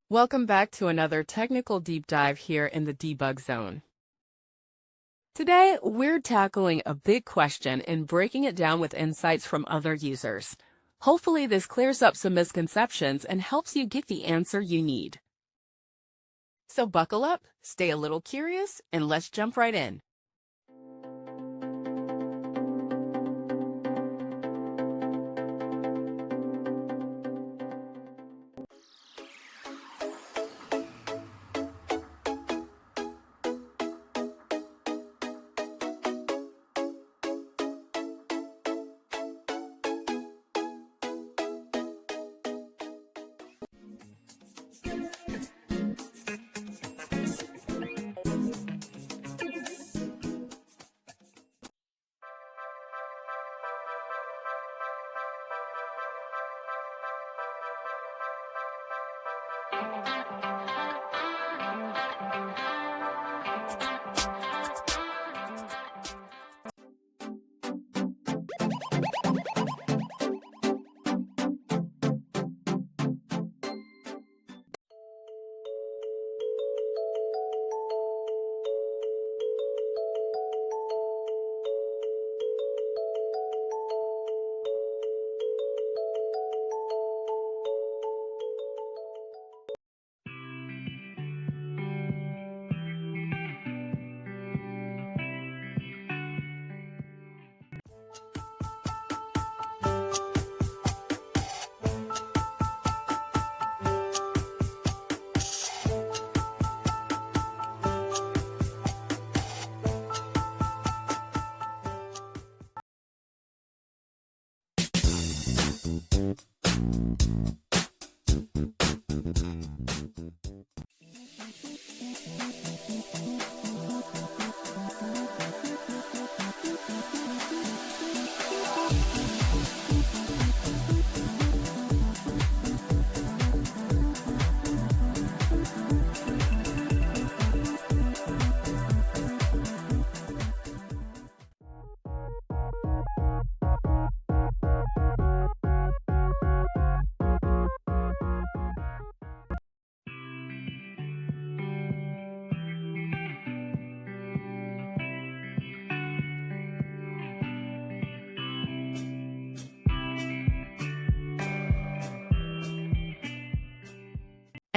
Welcome back to another technical deep dive here in the debug zone. Today, we're tackling a big question and breaking it down with insights from other users. Hopefully, this clears up some misconceptions and helps you get the answer you need. So buckle up, stay a little curious, and let's jump right in.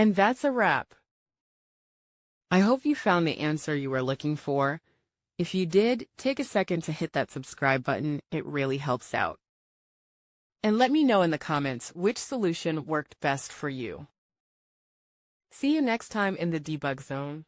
And that's a wrap. I hope you found the answer you were looking for. If you did, take a second to hit that subscribe button. It really helps out. And let me know in the comments which solution worked best for you. See you next time in the debug zone.